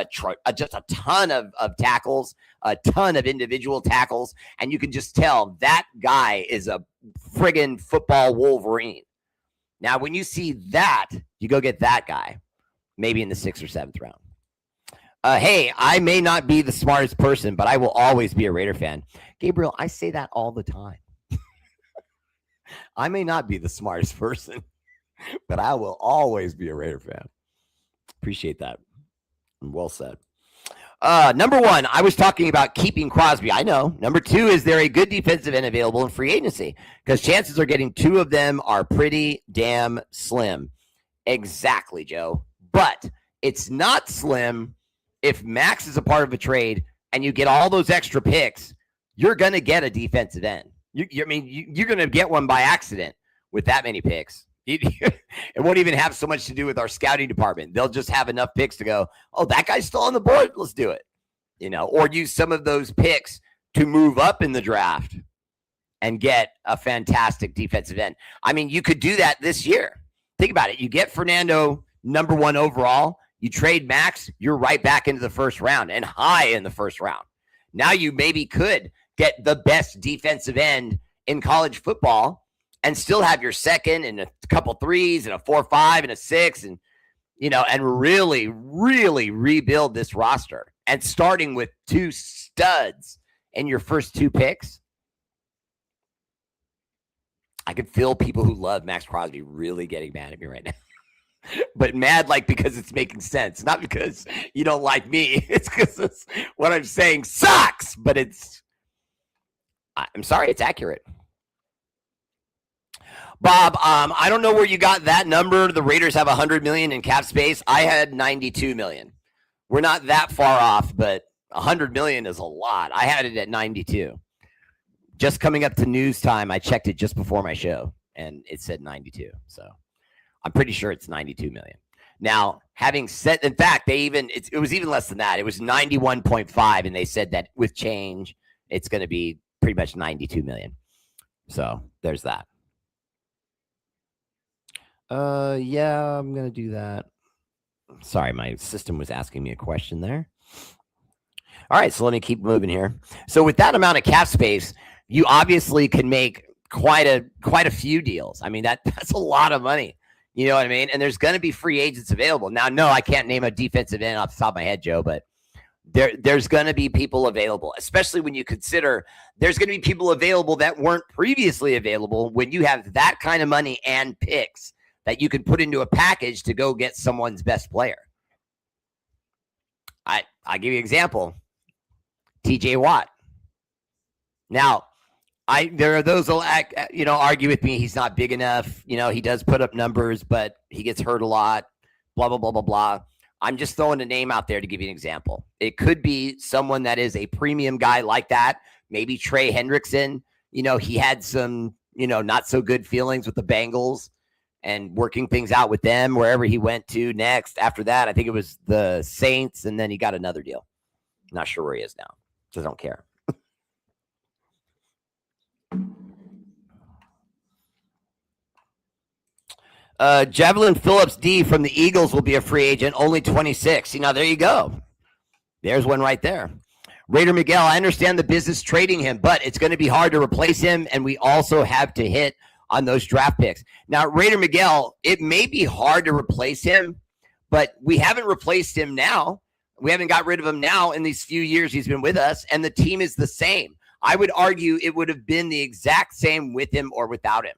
just a ton of tackles, a ton of individual tackles, and you can just tell that guy is a friggin' football Wolverine. Now, when you see that, you go get that guy, maybe in the 6th or 7th round. Hey, I may not be the smartest person, but I will always be a Raider fan. Gabriel, I say that all the time. I may not be the smartest person, but I will always be a Raider fan. Appreciate that. Well said. Number 1, I was talking about keeping Crosby. I know. Number 2, is there a good defensive end available in free agency? Because chances are getting 2 of them are pretty damn slim. Exactly, Joe. But it's not slim if Max is a part of a trade and you get all those extra picks. You're going to get a defensive end. You're going to get one by accident with that many picks. It won't even have so much to do with our scouting department. They'll just have enough picks to go, oh, that guy's still on the board. Let's do it. Or use some of those picks to move up in the draft and get a fantastic defensive end. I mean, you could do that this year. Think about it. You get Fernando number 1 overall. You trade Max, you're right back into the first round and high in the first round. Now you maybe could get the best defensive end in college football and still have your second and a couple 3s and a 4-5 and a 6 and really, really rebuild this roster. And starting with 2 studs in your first 2 picks. I could feel people who love Max Crosby really getting mad at me right now. But mad because it's making sense, not because you don't like me. It's because what I'm saying sucks, but I'm sorry, it's accurate. Bob, I don't know where you got that number. The Raiders have $100 million in cap space. I had $92 million. We're not that far off, but $100 million is a lot. I had it at 92. Just coming up to news time, I checked it just before my show, and it said 92. So I'm pretty sure it's 92 million. Now, having said, in fact, it was even less than that. It was 91.5, and they said that with change, it's going to be pretty much 92 million. So there's that. Yeah, I'm going to do that. Sorry, my system was asking me a question there. All right, so let me keep moving here. So with that amount of cap space, you obviously can make quite a few deals. I mean, that's a lot of money. You know what I mean? And there's going to be free agents available. Now, no, I can't name a defensive end off the top of my head, Joe, but there's going to be people available, especially when you consider there's going to be people available that weren't previously available when you have that kind of money and picks that you can put into a package to go get someone's best player. I'll give you an example. TJ Watt. Now, there are those who'll argue with me. He's not big enough. He does put up numbers, but he gets hurt a lot. Blah blah blah blah blah. I'm just throwing a name out there to give you an example. It could be someone that is a premium guy like that. Maybe Trey Hendrickson. He had some not so good feelings with the Bengals and working things out with them wherever he went to next. After that, I think it was the Saints, and then he got another deal. Not sure where he is now, so I don't care. Javelin Phillips D from the Eagles will be a free agent, only 26. There you go. There's one right there. Raider Miguel, I understand the business trading him, but it's going to be hard to replace him, and we also have to hit on those draft picks. Now, Raider Miguel, it may be hard to replace him, but we haven't replaced him now. We haven't got rid of him now in these few years he's been with us, and the team is the same. I would argue it would have been the exact same with him or without him.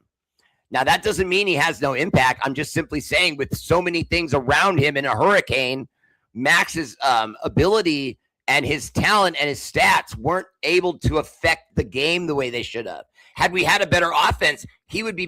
Now, that doesn't mean he has no impact. I'm just simply saying with so many things around him in a hurricane, Max's ability and his talent and his stats weren't able to affect the game the way they should have. Had we had a better offense, he would be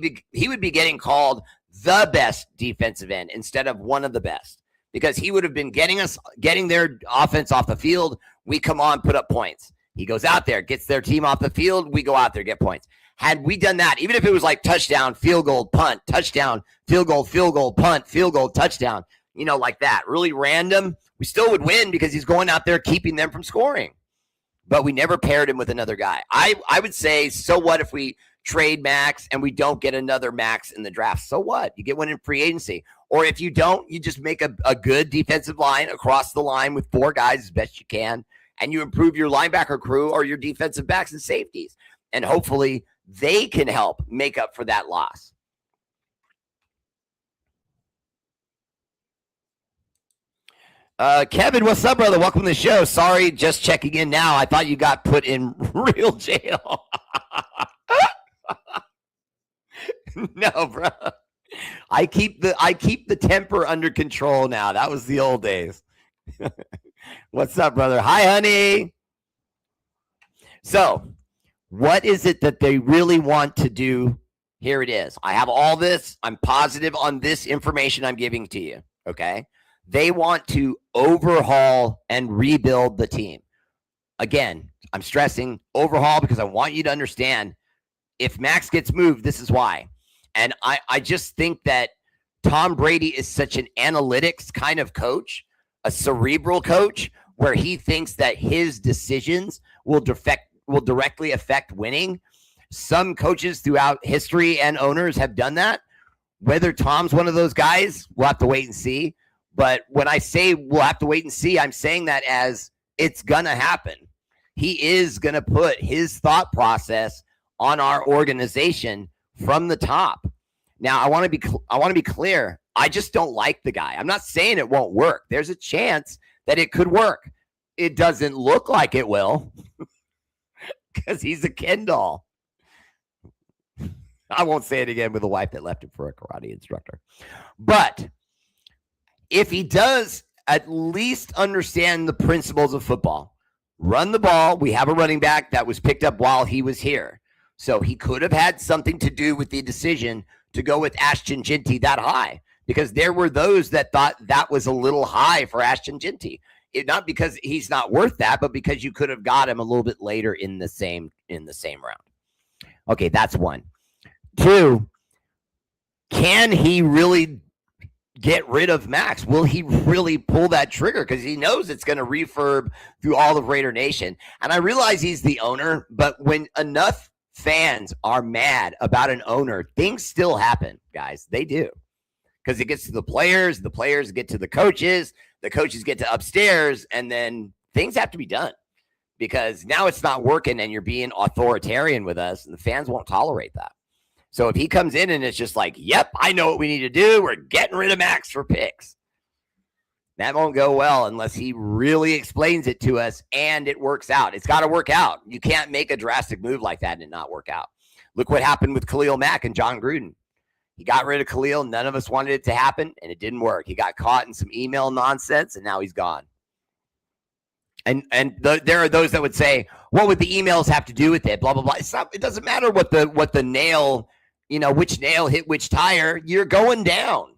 getting called the best defensive end instead of one of the best, because he would have been getting their offense off the field. We come on, put up points. He goes out there, gets their team off the field. We go out there, get points. Had we done that, even if it was like touchdown, field goal, punt, touchdown, field goal, punt, field goal, touchdown, like that, really random, we still would win because he's going out there keeping them from scoring. But we never paired him with another guy. I would say, so what if we trade Max and we don't get another Max in the draft? So what? You get one in free agency. Or if you don't, you just make a good defensive line across the line with 4 guys as best you can, and you improve your linebacker crew or your defensive backs and safeties. And hopefully they can help make up for that loss. Kevin, what's up, brother? Welcome to the show. Sorry, just checking in now. I thought you got put in real jail. No, bro. I keep the temper under control now. That was the old days. What's up, brother? Hi, honey. So, what is it that they really want to do? Here it is. I have all this. I'm positive on this information I'm giving to you. Okay. They want to overhaul and rebuild the team. Again, I'm stressing overhaul because I want you to understand if Max gets moved, this is why. And I just think that Tom Brady is such an analytics kind of coach, a cerebral coach, where he thinks that his decisions will directly affect winning. Some coaches throughout history and owners have done that. Whether Tom's one of those guys, we'll have to wait and see. But when I say we'll have to wait and see, I'm saying that as it's going to happen. He is going to put his thought process on our organization from the top. Now, I want to be clear. I just don't like the guy. I'm not saying it won't work. There's a chance that it could work. It doesn't look like it will because he's a Ken doll. I won't say it again with a wife that left him for a karate instructor. But if he does at least understand the principles of football, run the ball. We have a running back that was picked up while he was here. So he could have had something to do with the decision to go with Ashton Jeanty that high, because there were those that thought that was a little high for Ashton Jeanty. Not because he's not worth that, but because you could have got him a little bit later in the same round. Okay, that's one. 2, can he really get rid of Max? Will he really pull that trigger? Because he knows it's going to refurb through all of Raider Nation. And I realize he's the owner, but when enough fans are mad about an owner, things still happen, guys. They do. Because it gets to the players get to the coaches get to upstairs, and then things have to be done. Because now it's not working and you're being authoritarian with us, and the fans won't tolerate that. So if he comes in and it's just like, yep, I know what we need to do. We're getting rid of Max for picks. That won't go well unless he really explains it to us and it works out. It's got to work out. You can't make a drastic move like that and it not work out. Look what happened with Khalil Mack and John Gruden. He got rid of Khalil. None of us wanted it to happen, and it didn't work. He got caught in some email nonsense, and now he's gone. And there are those that would say, what would the emails have to do with it? Blah blah blah. It doesn't matter what the nail, which nail hit which tire. You're going down.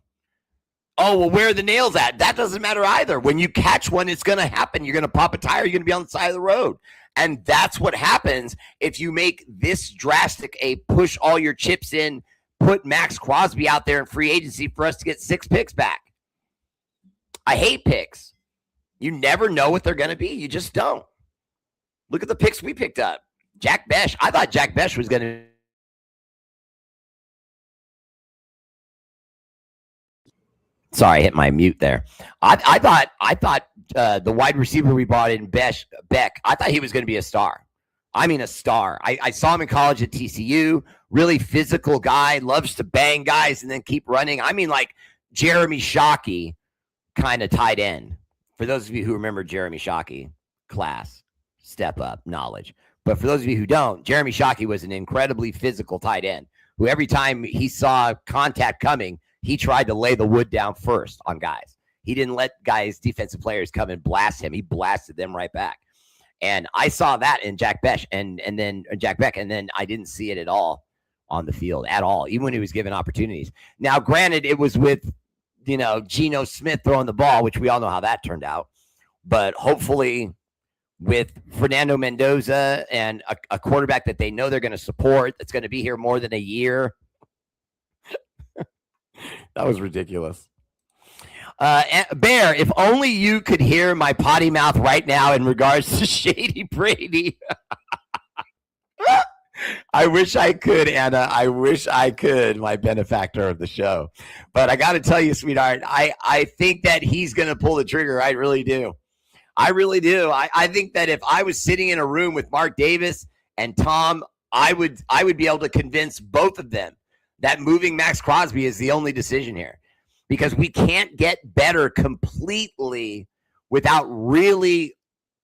Oh, well, where are the nails at? That doesn't matter either. When you catch one, it's going to happen. You're going to pop a tire. You're going to be on the side of the road. And that's what happens if you make this drastic a push all your chips in, put Max Crosby out there in free agency for us to get 6 picks back. I hate picks. You never know what they're going to be. You just don't. Look at the picks we picked up. Jack Besh. I thought Jack Besh was going to. Sorry, I hit my mute there. I thought the wide receiver we bought in Beck, I thought he was going to be a star. I mean, a star. I saw him in college at TCU. Really physical guy, loves to bang guys and then keep running. I mean, like Jeremy Shockey kind of tight end. For those of you who remember Jeremy Shockey, class, step up, knowledge. But for those of you who don't, Jeremy Shockey was an incredibly physical tight end who every time he saw contact coming, he tried to lay the wood down first on guys. He didn't let guys, defensive players, come and blast him. He blasted them right back. And I saw that in Jack Beck, and then Jack Beck, and then I didn't see it at all on the field at all, even when he was given opportunities. Now, granted, it was with, Geno Smith throwing the ball, which we all know how that turned out. But hopefully with Fernando Mendoza and a quarterback that they know they're going to support, that's going to be here more than a year. That was ridiculous. Bear, if only you could hear my potty mouth right now in regards to Shady Brady. I wish I could, Anna. I wish I could, my benefactor of the show. But I got to tell you, sweetheart, I think that he's going to pull the trigger. I really do. I really do. I think that if I was sitting in a room with Mark Davis and Tom, I would be able to convince both of them that moving Max Crosby is the only decision here, because we can't get better completely without really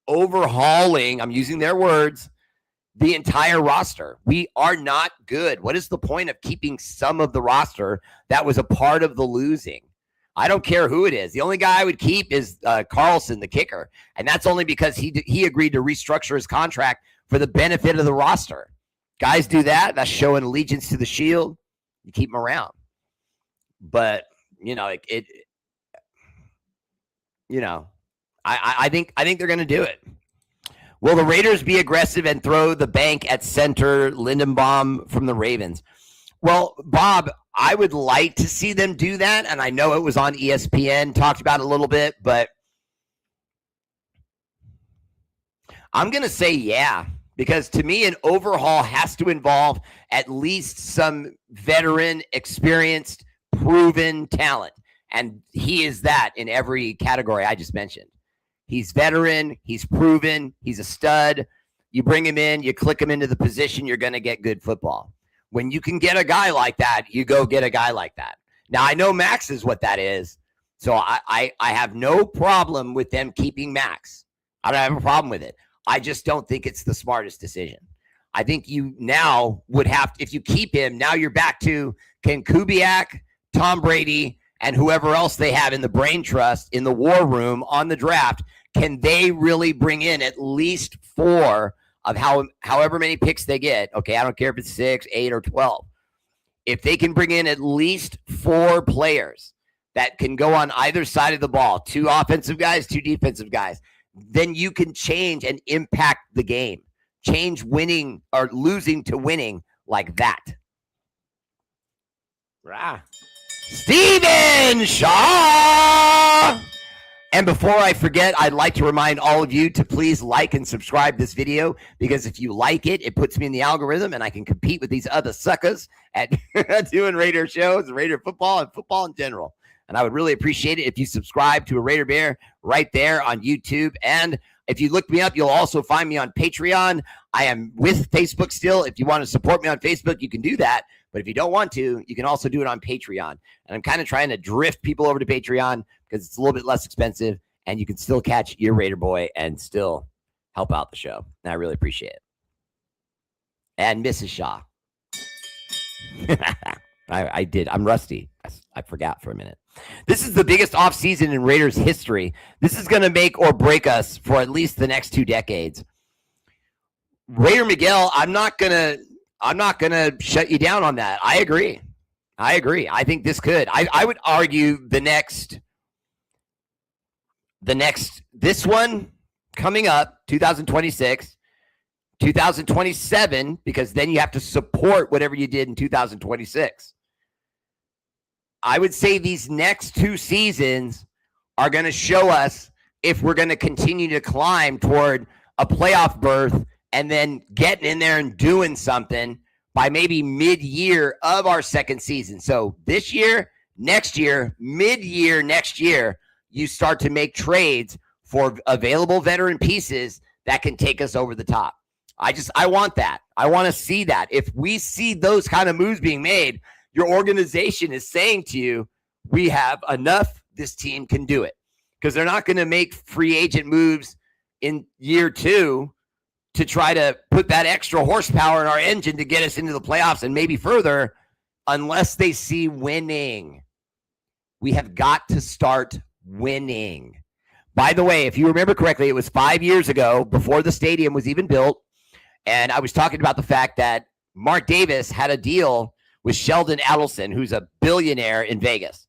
overhauling, I'm using their words, the entire roster. We are not good. What is the point of keeping some of the roster that was a part of the losing? I don't care who it is. The only guy I would keep is Carlson, the kicker, and that's only because he agreed to restructure his contract for the benefit of the roster. Guys do that. That's showing allegiance to the Shield. You keep them around. But I think they're going to do it. Will the Raiders be aggressive and throw the bank at center Lindenbaum from the Ravens? Well, Bob, I would like to see them do that, and I know it was on ESPN, talked about it a little bit, but I'm going to say yeah, because to me, an overhaul has to involve at least some veteran, experienced, proven talent, and he is that in every category I just mentioned. He's veteran, he's proven, he's a stud. You bring him in, you click him into the position, you're going to get good football. When you can get a guy like that, you go get a guy like that. Now, I know Max is what that is, so I have no problem with them keeping Max. I don't have a problem with it. I just don't think it's the smartest decision. I think you now would have, if you keep him, now you're back to, can Kubiak, Tom Brady, and whoever else they have in the brain trust, in the war room on the draft, can they really bring in at least 4 of however many picks they get? Okay, I don't care if it's 6, 8, or 12. If they can bring in at least 4 players that can go on either side of the ball, 2 offensive guys, 2 defensive guys, then you can change and impact the game. Change winning or losing to winning like that. Rah. Steven Shaw! And before I forget, I'd like to remind all of you to please like and subscribe this video, because if you like it, it puts me in the algorithm and I can compete with these other suckers at doing Raider shows, Raider football, and football in general. And I would really appreciate it if you subscribe to R8R Bear right there on YouTube. And if you look me up, you'll also find me on Patreon. I am with Facebook still. If you want to support me on Facebook, you can do that. But if you don't want to, you can also do it on Patreon. And I'm kind of trying to drift people over to Patreon because it's a little bit less expensive, and you can still catch your Raider Boy and still help out the show. And I really appreciate it. And Mrs. Shaw. I did. I'm rusty. I forgot for a minute. This is the biggest offseason in Raiders history. This is going to make or break us for at least the next 2 decades. Raider Miguel, I'm not gonna shut you down on that. I agree. I think this could. I would argue this one coming up, 2026, 2027, because then you have to support whatever you did in 2026. I would say these next 2 seasons are going to show us if we're going to continue to climb toward a playoff berth and then getting in there and doing something by maybe mid-year of our second season. So this year, next year, mid-year next year, you start to make trades for available veteran pieces that can take us over the top. I want that. I want to see that. If we see those kind of moves being made, your organization is saying to you, we have enough, this team can do it. Because they're not going to make free agent moves in year 2 to try to put that extra horsepower in our engine to get us into the playoffs and maybe further, unless they see winning. We have got to start winning. By the way, if you remember correctly, it was 5 years ago before the stadium was even built. And I was talking about the fact that Mark Davis had a deal with Sheldon Adelson, who's a billionaire in Vegas.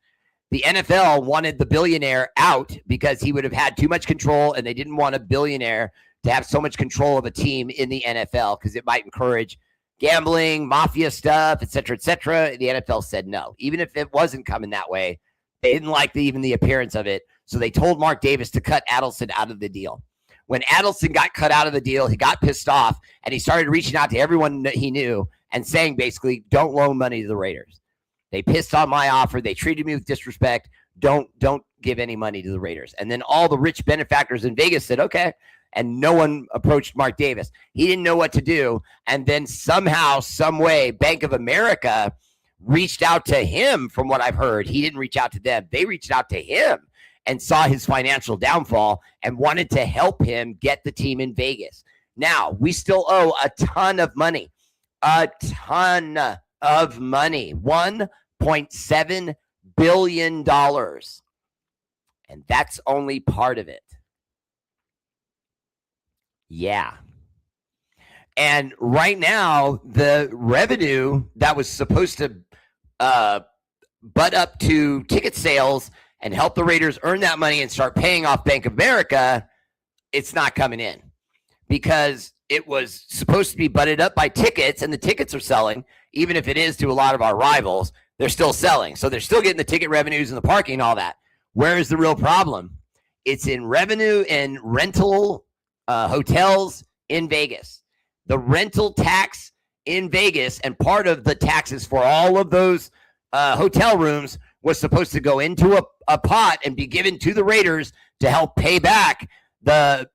The NFL wanted the billionaire out because he would have had too much control, and they didn't want a billionaire to have so much control of a team in the NFL because it might encourage gambling, mafia stuff, et cetera, et cetera. The NFL said no. Even if it wasn't coming that way, they didn't like even the appearance of it. So they told Mark Davis to cut Adelson out of the deal. When Adelson got cut out of the deal, he got pissed off, and he started reaching out to everyone that he knew and saying basically, don't loan money to the Raiders. They pissed on my offer. They treated me with disrespect. Don't give any money to the Raiders. And then all the rich benefactors in Vegas said, okay. And no one approached Mark Davis. He didn't know what to do. And then somehow, some way, Bank of America reached out to him. From what I've heard, he didn't reach out to them. They reached out to him and saw his financial downfall and wanted to help him get the team in Vegas. Now, we still owe a ton of money. A ton of money. $1.7 billion. And that's only part of it. Yeah. And right now, the revenue that was supposed to butt up to ticket sales and help the Raiders earn that money and start paying off Bank of America, it's not coming in because it was supposed to be butted up by tickets, and the tickets are selling. Even if it is to a lot of our rivals, they're still selling. So they're still getting the ticket revenues and the parking and all that. Where is the real problem? It's in revenue and rental hotels in Vegas. The rental tax in Vegas, and part of the taxes for all of those hotel rooms was supposed to go into a pot and be given to the Raiders to help pay back the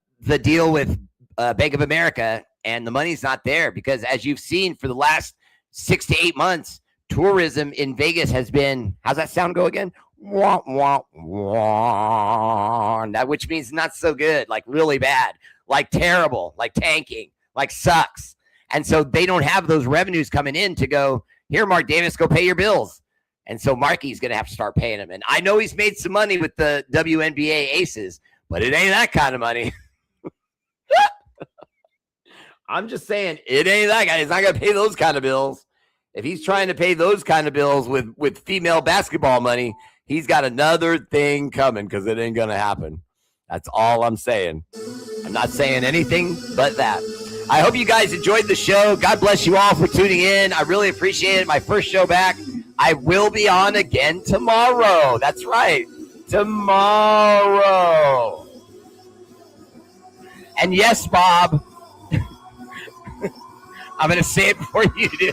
deal with Bank of America, and the money's not there because, as you've seen for the last 6 to 8 months, tourism in Vegas has been, how's that sound go again? Wah, wah, wah. That, which means not so good, like really bad, like terrible, like tanking, like sucks. And so they don't have those revenues coming in to go, here, Mark Davis, go pay your bills. And so Marky's going to have to start paying him. And I know he's made some money with the WNBA Aces, but it ain't that kind of money. I'm just saying, it ain't that guy. He's not going to pay those kind of bills. If he's trying to pay those kind of bills with female basketball money, he's got another thing coming because it ain't going to happen. That's all I'm saying. I'm not saying anything but that. I hope you guys enjoyed the show. God bless you all for tuning in. I really appreciate it. My first show back. I will be on again tomorrow. That's right. Tomorrow. And yes, Bob, I'm going to say it before you do.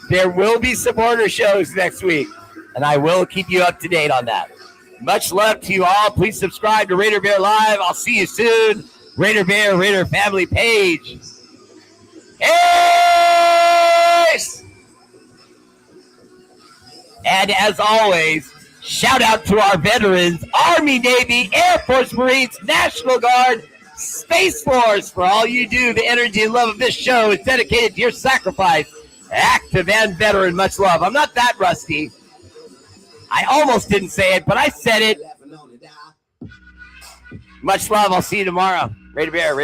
There will be some order shows next week, and I will keep you up to date on that. Much love to you all. Please subscribe to Raider Bear Live. I'll see you soon. Raider Bear, Raider Family page. Peace! And as always, shout out to our veterans, Army, Navy, Air Force, Marines, National Guard, Space Force. For all you do, the energy and love of this show is dedicated to your sacrifice. Active and veteran, much love. I'm not that rusty. I almost didn't say it, but I said it. Much love. I'll see you tomorrow. R8RBEAR.